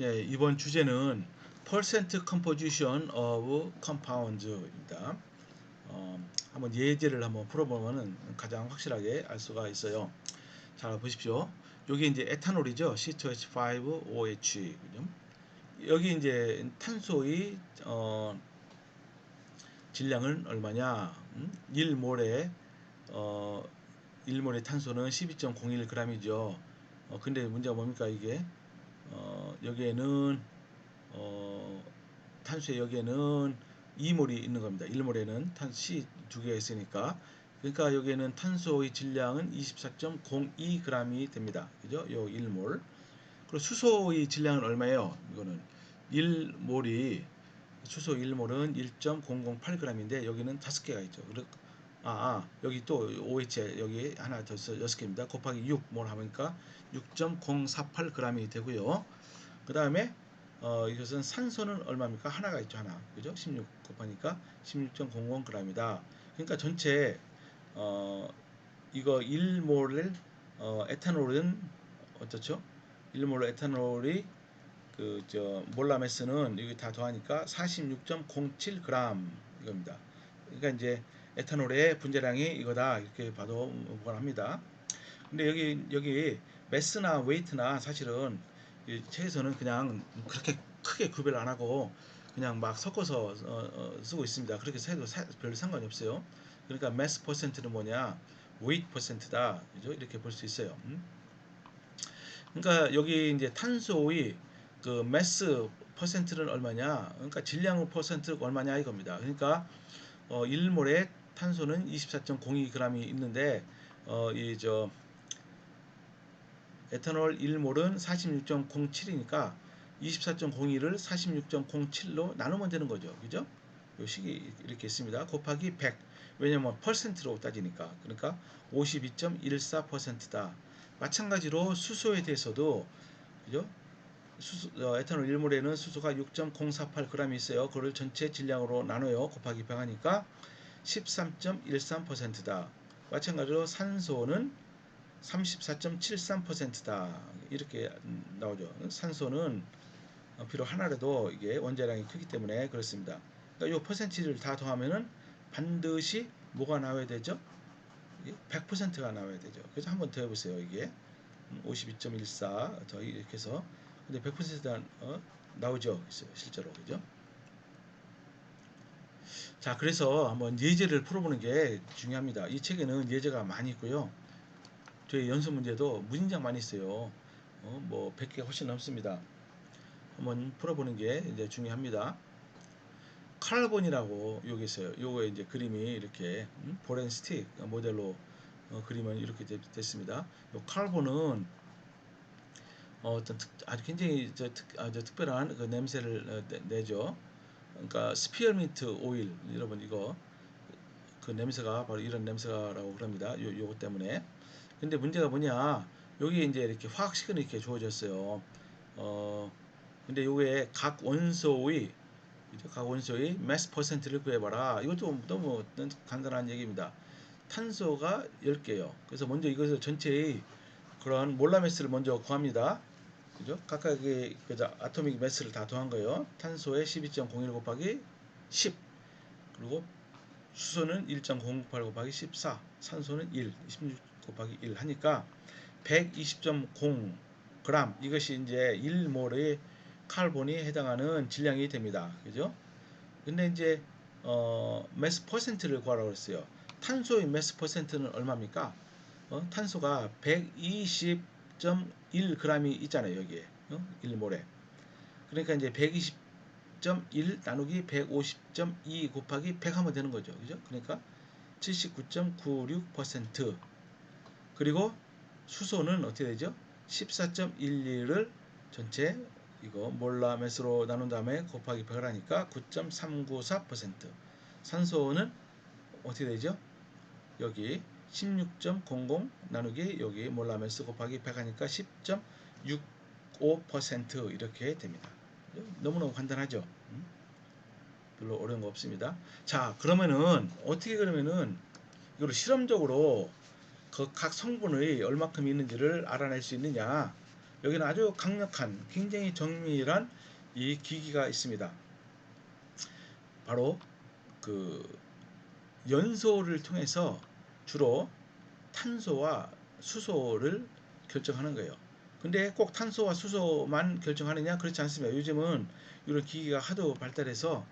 예, 이번 주제는 percent composition of compounds입니다. 한번 예제를 한번 풀어보면은 가장 확실하게 알 수가 있어요. 자, 보십시오. 여기 이제 에탄올이죠. C2H5OH. 그죠? 여기 이제 탄소의 질량은 얼마냐? 1몰에 어, 1몰의 탄소는 12.01g이죠. 근데 문제가 뭡니까 이게? 여기에는 어, 탄수의 여기에는 2몰이 있는 겁니다. 1몰에는 탄 C 두 개가 있으니까. 그러니까 여기에는 탄소의 질량은 24.02g이 됩니다. 그죠? 요 1몰. 그리고 수소의 질량은 얼마예요? 이거는 1몰이 수소 1몰은 1.008g인데 여기는 5개가 있죠. 여기 또 OH 여기 하나 더 6개입니다. 곱하기 6몰 하니까 6.048g이 되고요. 그 다음에 이것은 산소는 얼마입니까? 하나가 있죠, 하나. 그죠? 16 곱하니까 16.00g이다. 그러니까 전체 이거 1몰 에탄올은 어떻죠? 1몰 에탄올이 몰라메스는 여기 다 더하니까 46.07g 이겁니다. 그러니까 이제 에탄올의 분자량이 이거다 이렇게 봐도 무관합니다. 근데 여기 매스나 웨이트나 사실은 이 책에서는 그냥 그렇게 크게 구별 안 하고 그냥 막 섞어서 쓰고 있습니다. 그렇게 해도 별로 상관이 없어요. 그러니까 매스 퍼센트는 뭐냐, 웨이트 퍼센트다, 그죠? 이렇게 볼 수 있어요. 그러니까 여기 이제 탄소의 그 매스 퍼센트는 얼마냐, 그러니까 질량 퍼센트가 얼마냐 이겁니다. 그러니까 1몰에 탄소는 24.02g이 있는데 이저 에탄올 1몰은 46.07이니까 24.02를 46.07로 나누면 되는 거죠. 그죠? 요 식이 이렇게 있습니다. 곱하기 100. 왜냐면 퍼센트로 따지니까. 그러니까 52.14%다. 마찬가지로 수소에 대해서도 그죠? 에탄올 1몰에는 수소가 6.048g이 있어요. 그걸 전체 질량으로 나눠요. 곱하기 100 하니까 13.13%다. 마찬가지로 산소는 34.73%다. 이렇게 나오죠. 산소는 비록 하나라도 이게 원자량이 크기 때문에 그렇습니다. 그러니까 이 퍼센티지를 다 더하면은 반드시 뭐가 나와야 되죠? 100%가 나와야 되죠. 그래서 한번 더 해보세요. 이게 52.14 더 이렇게 해서 근데 100%가 나오죠. 실제로 그죠? 자, 그래서 한번 예제를 풀어보는 게 중요합니다. 이 책에는 예제가 많이 있고요. 저희 연습 문제도 무진장 많이 있어요. 뭐 100개 훨씬 넘습니다. 한번 풀어보는 게 이제 중요합니다. 카본이라고 여기 있어요. 요거 이제 그림이 이렇게 보렌 스틱 모델로 그림은 이렇게 됐습니다. 요 카본은 어떤 아주 굉장히 아주 특별한 그 냄새를 내죠. 그러니까 스피어민트 오일 여러분 이거 그 냄새가 바로 이런 냄새라고 그럽니다. 요거 때문에. 근데 문제가 뭐냐? 여기 이제 이렇게 화학식은 이렇게 주어졌어요. 근데 요게 각 원소의 매스 퍼센트를 구해봐라. 이것도 너무 간단한 얘기입니다. 탄소가 10개요. 그래서 먼저 이것을 전체의 그런 몰라 매스를 먼저 구합니다. 그죠? 각각의 아토믹 매스를 다 더한 거예요. 탄소의 12.01 곱하기 10. 그리고 수소는 1.098 곱하기 14, 산소는 1, 16 곱하기 1 하니까 120.0g 이것이 이제 1몰의 카본이 해당하는 질량이 됩니다. 그죠? 근데 이제 매스 퍼센트를 구하라고 했어요. 탄소의 매스 퍼센트는 얼마입니까? 탄소가 120.1g이 있잖아요, 여기에. 1몰에. 그러니까 이제 120.1 나누기 150.2 곱하기 100 하면 되는 거죠. 그죠? 그러니까 79.96%. 그리고 수소는 어떻게 되죠? 14.12를 전체 이거 몰라메스로 나눈 다음에 곱하기 100을 하니까 9.394%. 산소는 어떻게 되죠? 여기 16.00 나누기 여기 몰라메스 곱하기 100 하니까 10.65% 이렇게 됩니다. 너무너무 간단하죠? 별로 어려운 거 없습니다. 자, 그러면은 어떻게 그러면은 이걸 실험적으로 그 각 성분의 얼마큼 있는지를 알아낼 수 있느냐? 여기는 아주 강력한 굉장히 정밀한 이 기기가 있습니다. 바로 그 연소를 통해서 주로 탄소와 수소를 결정하는 거예요. 근데 꼭 탄소와 수소만 결정하느냐? 그렇지 않습니다. 요즘은 이런 기기가 하도 발달해서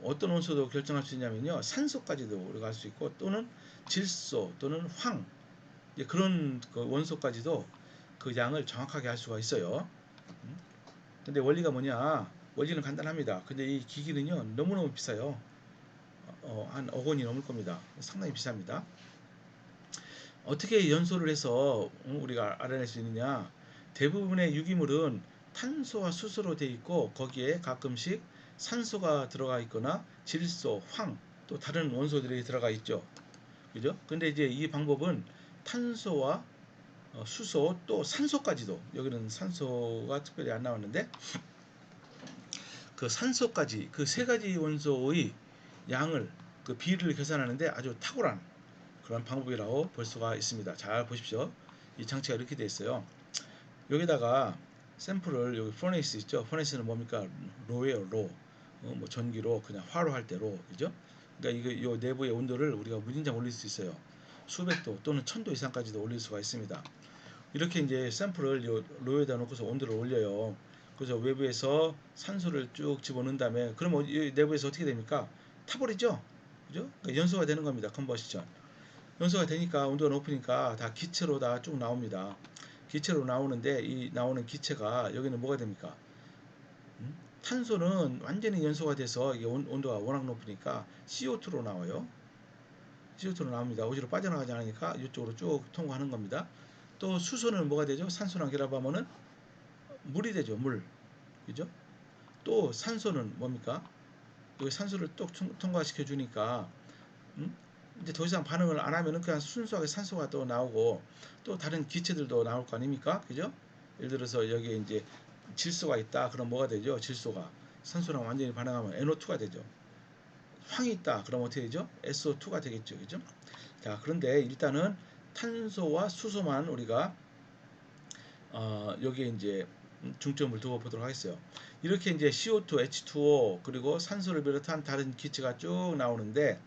어떤 원소도 결정할 수 있냐면요, 산소까지도 우리가 할 수 있고, 또는 질소 또는 황, 그런 그 원소까지도 그 양을 정확하게 할 수가 있어요. 근데 원리가 뭐냐? 원리는 간단합니다. 근데 이 기기는요 너무너무 비싸요. 한 억 원이 넘을 겁니다. 상당히 비쌉니다. 어떻게 연소를 해서 우리가 알아낼 수 있느냐? 대부분의 유기물은 탄소와 수소로 되어 있고, 거기에 가끔씩 산소가 들어가 있거나 질소, 황, 또 다른 원소들이 들어가 있죠. 그죠? 근데 이제 이 방법은 탄소와 수소, 또 산소까지도, 여기는 산소가 특별히 안 나왔는데, 그 산소까지, 그 세 가지 원소의 양을, 그 비율을 계산하는데 아주 탁월한 그런 방법이라고 볼 수가 있습니다. 잘 보십시오. 이 장치가 이렇게 되어 있어요. 여기다가 샘플을, 여기 퍼네이스 있죠? 퍼네이스는 뭡니까? 로예요, 로. 뭐 전기로, 그냥 화로 할 때 로, 그죠? 그러니까 이거 요 내부의 온도를 우리가 무진장 올릴 수 있어요. 수백 도 또는 1000도 이상까지도 올릴 수가 있습니다. 이렇게 이제 샘플을 요 로에다 놓고서 온도를 올려요. 그래서 외부에서 산소를 쭉 집어넣은 다음에, 그럼 이 내부에서 어떻게 됩니까? 타버리죠? 그죠? 그러니까 연소가 되는 겁니다. 컨버시션. 연소가 되니까 온도가 높으니까 다 기체로 다 쭉 나옵니다. 기체로 나오는데, 이 나오는 기체가 여기는 뭐가 됩니까? 탄소는 완전히 연소가 돼서 이게 온도가 워낙 높으니까 CO2로 나와요. CO2로 나옵니다. 오지로 빠져나가지 않으니까 이쪽으로 쭉 통과하는 겁니다. 또 수소는 뭐가 되죠? 산소랑 결합하면은 물이 되죠. 물. 그죠? 또 산소는 뭡니까? 여기 산소를 또 통과시켜 주니까 이제 더 이상 반응을 안 하면은 그냥 순수하게 산소가 또 나오고, 또 다른 기체들도 나올 거 아닙니까? 그죠? 예를 들어서 여기에 이제 질소가 있다. 그럼 뭐가 되죠? 질소가 산소랑 완전히 반응하면 NO2가 되죠. 황이 있다. 그럼 어떻게 되죠? SO2가 되겠죠. 그죠? 자, 그런데 일단은 탄소와 수소만 우리가 여기에 이제 중점을 두고 보도록 하겠어요. 이렇게 이제 CO2, H2O, 그리고 산소를 비롯한 다른 기체가 쭉 나오는데,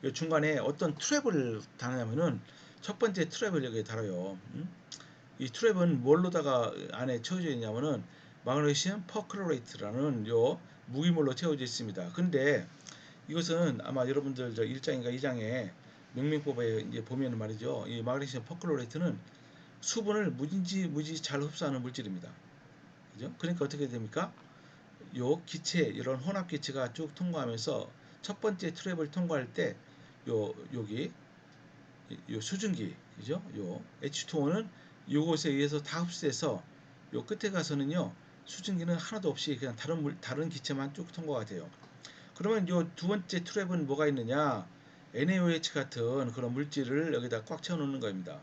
이 중간에 어떤 트랩을 다느냐면은, 첫 번째 트랩을 여기에 달아요. 이 트랩은 뭘로다가 안에 채워져 있냐면은 마그네슘 퍼클로레이트라는 요 무기물로 채워져 있습니다. 근데 이것은 아마 여러분들 저 1장인가 2장에 명명법에 이제 보면은 말이죠. 이 마그네슘 퍼클로레이트는 수분을 무지 잘 흡수하는 물질입니다. 그죠? 그러니까 어떻게 됩니까? 요 기체, 이런 혼합 기체가 쭉 통과하면서 첫 번째 트랩을 통과할 때 여기 요 수증기, 그죠? 요 H2O는 요것에 의해서 다 흡수해서 요 끝에 가서는요, 수증기는 하나도 없이 그냥 다른 기체만 쭉 통과가 돼요. 그러면 요 두 번째 트랩은 뭐가 있느냐? NaOH 같은 그런 물질을 여기다 꽉 채워 놓는 겁니다.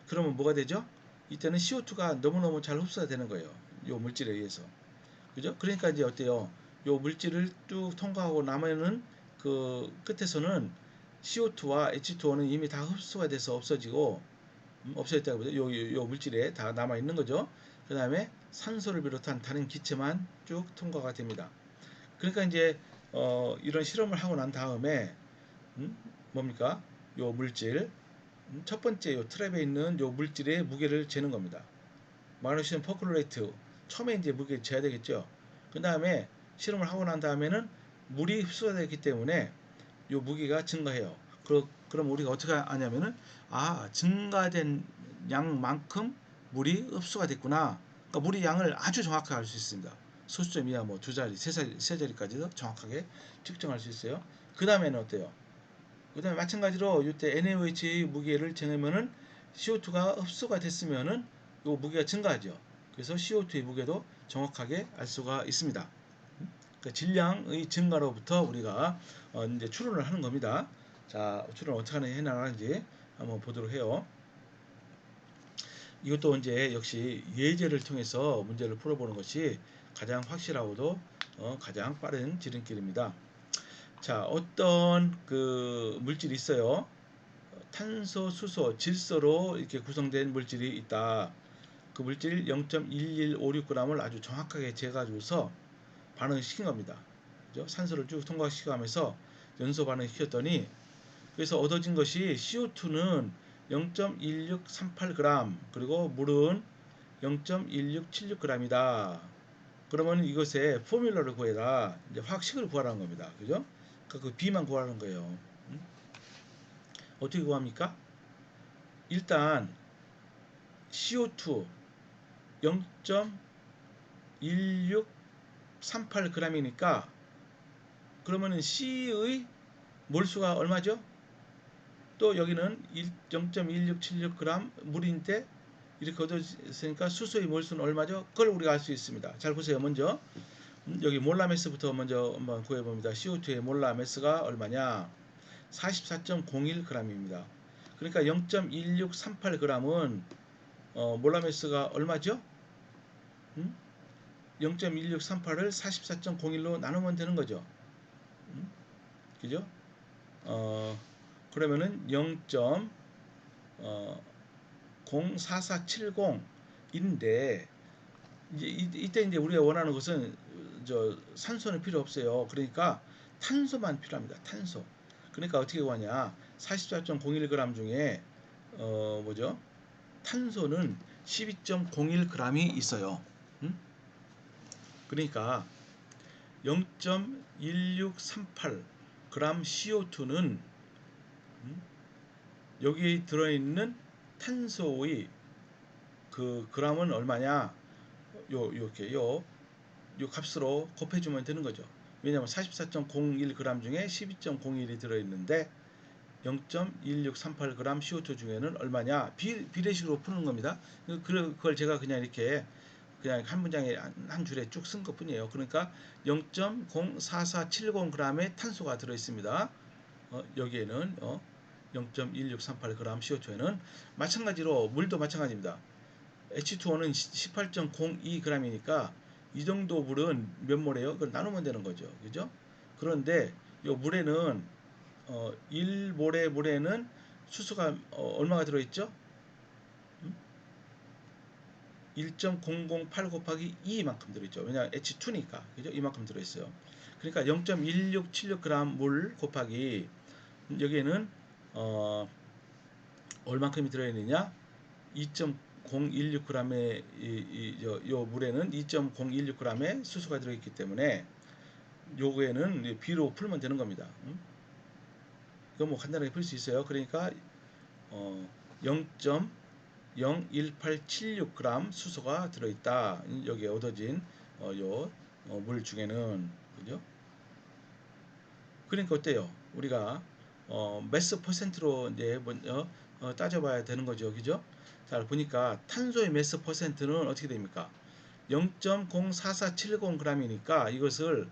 그러면 뭐가 되죠? 이때는 CO2가 너무너무 잘 흡수가 되는 거예요. 요 물질에 의해서. 그죠? 그러니까 이제 어때요? 요 물질을 쭉 통과하고 나면은 그 끝에서는 CO2와 H2O는 이미 다 흡수가 돼서 없어지고, 없어졌다고 보죠. 요 물질에 다 남아 있는 거죠. 그 다음에 산소를 비롯한 다른 기체만 쭉 통과가 됩니다. 그러니까 이제 이런 실험을 하고 난 다음에 뭡니까? 요 물질, 첫 번째 요 트랩에 있는 요 물질의 무게를 재는 겁니다. 마그네슘 퍼클로레이트, 처음에 이제 무게를 재야 되겠죠. 그 다음에 실험을 하고 난 다음에는 물이 흡수가 되기 때문에 요 무게가 증가해요. 그럼 우리가 어떻게 하냐면은, 증가된 양만큼 물이 흡수가 됐구나. 그러니까 물의 양을 아주 정확하게 알 수 있습니다. 소수점 이하 뭐 두 자리, 세 자리까지도 정확하게 측정할 수 있어요. 그 다음에는 어때요? 그 다음에 마찬가지로 이때 NaOH의 무게를 재면은 CO2가 흡수가 됐으면은 요 무게가 증가하죠. 그래서 CO2의 무게도 정확하게 알 수가 있습니다. 그러니까 질량의 증가로부터 우리가 이제 추론을 하는 겁니다. 자, 추론 어떻게 해나가는지 한번 보도록 해요. 이것도 이제 역시 예제를 통해서 문제를 풀어보는 것이 가장 확실하고도 가장 빠른 지름길입니다. 자, 어떤 그 물질이 있어요. 탄소, 수소, 질소로 이렇게 구성된 물질이 있다. 그 물질 0.1156g을 아주 정확하게 재가지고서 반응을 시킨 겁니다. 그죠? 산소를 쭉 통과시켜가면서 연소 반응을 시켰더니 그래서 얻어진 것이 CO2는 0.1638g 그리고 물은 0.1676g이다. 그러면 이것의 포뮬러를 구해라. 이제 화학식을 구하라는 겁니다. 그죠? 그 B만 구하라는 거예요. 어떻게 구합니까? 일단 CO2 0.1638g이니까 그러면은 C의 몰수가 얼마죠? 또 여기는 0.1676g 물인데 이렇게 얻어졌으니까 수소의 몰수는 얼마죠? 그걸 우리가 알 수 있습니다. 잘 보세요. 먼저 여기 몰라매스부터 먼저 한번 구해봅니다. CO2의 몰라매스가 얼마냐? 44.01g입니다. 그러니까 0.1638g은 몰라매스가 얼마죠? 0.1638을 44.01로 나누면 되는 거죠. 그죠? 그러면은 0.04470인데 이때 이제 우리가 원하는 것은 산소는 필요 없어요. 그러니까 탄소만 필요합니다. 탄소. 그러니까 어떻게 구하냐? 44.01g 중에 뭐죠? 탄소는 12.01g이 있어요. 그러니까 0.1638g CO2는 여기 들어있는 탄소의 그 g은 얼마냐? 이렇게 요 값으로 곱해주면 되는 거죠. 왜냐하면 44.01g 중에 12.01이 들어있는데 0.1638g CO2 중에는 얼마냐? 비례식으로 푸는 겁니다. 그걸 제가 그냥 이렇게 그냥 한 문장에 한 줄에 쭉 쓴 것 뿐이에요. 그러니까 0.04470g의 탄소가 들어있습니다. 여기에는 0.1638g CO2에는 마찬가지로 물도 마찬가지입니다. H2O는 18.02g이니까 이 정도 물은 몇 몰이에요? 그걸 나누면 되는 거죠. 그죠? 그런데 이 물에는 1몰의 물에는 수소가 얼마가 들어있죠? 1.008 곱하기 2만큼 들어있죠. 왜냐 H2니까. 그죠? 이만큼 들어있어요. 그러니까 0.1676g 물 곱하기 여기에는 얼만큼이 들어있느냐? 2.016g의 요 물에는 2.016g의 수소가 들어있기 때문에 요거에는 B로 풀면 되는 겁니다. 이거 뭐 간단하게 풀 수 있어요. 그러니까 0.01876g 수소가 들어있다. 여기에 얻어진 물 중에는 그죠? 그러니까 어때요? 우리가 매스 퍼센트로 이제 먼저 따져봐야 되는 거죠, 그죠? 자 보니까 탄소의 매스 퍼센트는 어떻게 됩니까? 0.04470g이니까 이것을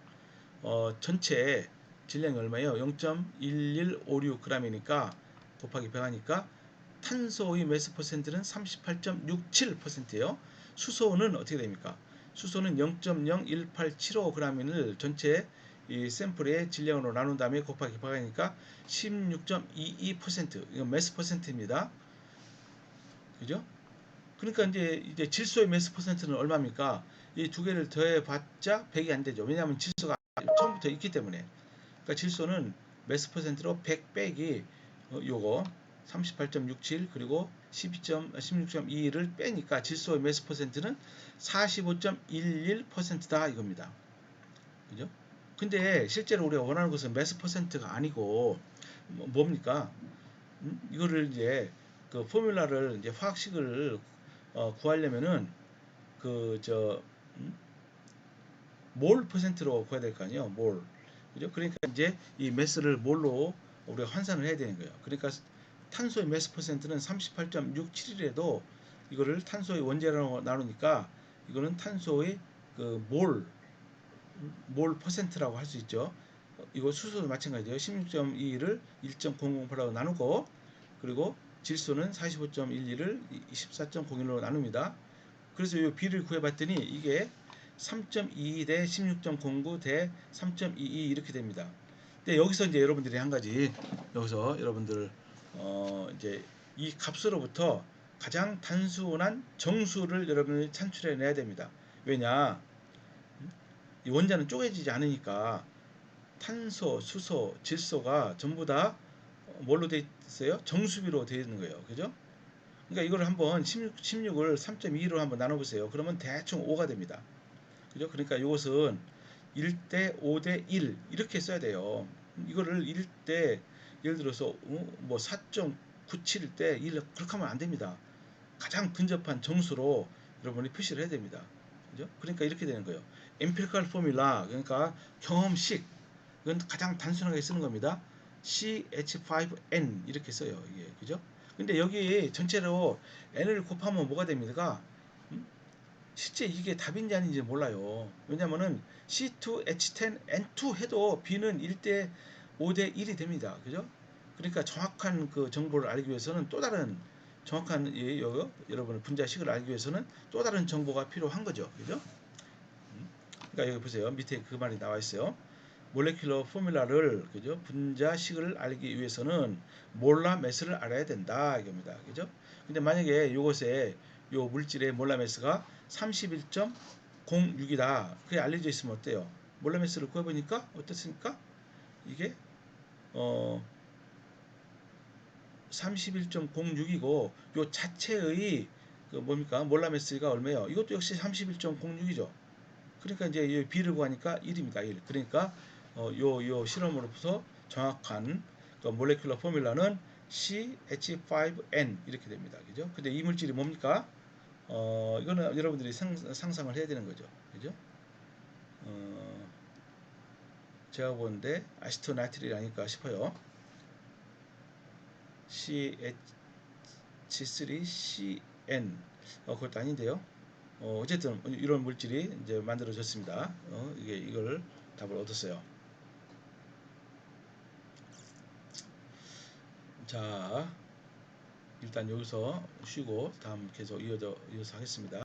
전체 질량이 얼마예요? 0.1156g이니까 곱하기 100 하니까 탄소의 매스 퍼센트는 38.67%예요. 수소는 어떻게 됩니까? 수소는 0.01875g을 전체 이 샘플의 질량으로 나눈 다음에 곱하기 100 하니까 16.22%. 이건 매스 퍼센트입니다. 그죠? 그러니까 이제 질소의 매스 퍼센트는 얼마입니까? 이 두 개를 더해봤자 100이 안 되죠. 왜냐하면 질소가 처음부터 있기 때문에. 그러니까 질소는 매스 퍼센트로 100 빼기 요거 38.67 그리고 16.21을 빼니까 질소의 매스 퍼센트는 45.11%다 이겁니다. 그죠? 근데 실제로 우리가 원하는 것은 매스 퍼센트가 아니고 뭡니까? 이거를 이제 그 포뮬라를 이제 화학식을 구하려면은 몰 퍼센트로 구해야 될 거 아니에요. 몰. 그죠? 그러니까 이제 이 매스를 몰로 우리가 환산을 해야 되는 거예요. 그러니까 탄소의 매스 퍼센트는 38.67이라도 이거를 탄소의 원자로 나누니까 이거는 탄소의 그 몰 퍼센트라고 할 수 있죠. 이거 수소도 마찬가지예요. 16.22를 1.008하고 나누고 그리고 질소는 45.12를 24.01로 나눕니다. 그래서 이 B를 구해봤더니 이게 3.22 대 16.09 대 3.22 이렇게 됩니다. 근데 여기서 이제 여러분들이 한 가지 여기서 여러분들 이제 이 값으로부터 가장 단순한 정수를 여러분이 창출해 내야 됩니다. 왜냐? 이 원자는 쪼개지지 않으니까 탄소, 수소, 질소가 전부 다 뭘로 돼 있어요? 정수비로 되어 있는 거예요. 그죠? 그러니까 이걸 한번 16을 3.2로 한번 나눠보세요. 그러면 대충 5가 됩니다. 그죠? 그러니까 이것은 1대 5대 1 이렇게 써야 돼요. 이거를 1대 예를 들어서 뭐 4.97대 1 그렇게 하면 안 됩니다. 가장 근접한 정수로 여러분이 표시를 해야 됩니다. 그죠? 그러니까 이렇게 되는 거예요. empirical formula 그러니까 경험식 이건 가장 단순하게 쓰는 겁니다. CH5N 이렇게 써요. 이게 그죠? 근데 여기 전체로 N을 곱하면 뭐가 됩니까? 실제 이게 답인지 아닌지 몰라요. 왜냐면은 C2H10N2 해도 B는 1대 5대 1이 됩니다. 그죠? 그러니까 정확한 그 정보를 알기 위해서는 또 다른 정확한 여러분의 분자식을 알기 위해서는 또 다른 정보가 필요한 거죠. 그죠? 그러니까 여기 보세요. 밑에 그 말이 나와 있어요. 몰레큘러 포뮬라를 그죠? 분자식을 알기 위해서는 몰라 매스를 알아야 된다 이겁니다. 그죠? 근데 만약에 이것에 요 물질의 몰라 매스가 31.06이다. 그게 알려져 있으면 어때요? 몰라 매스를 구해 보니까 어떻습니까? 이게 31.06이고 요 자체의 그 뭡니까? 몰라 매스가 얼마예요? 이것도 역시 31.06이죠. 그러니까 이제 이 B를 구하니까 1입니다. 1. 그러니까 요 실험으로부터 정확한 그 몰레큘러 포뮬라는 CH5N 이렇게 됩니다. 그죠? 근데 이 물질이 뭡니까? 이거는 여러분들이 상상을 해야 되는 거죠. 그죠? 제가 보는데 아시토나이트릴 아닐까 싶어요. CH3CN 그것도 아닌데요. 어쨌든 이런 물질이 이제 만들어졌습니다. 이게 이걸 답을 얻었어요. 자, 일단 여기서 쉬고 다음 계속 이어서 하겠습니다.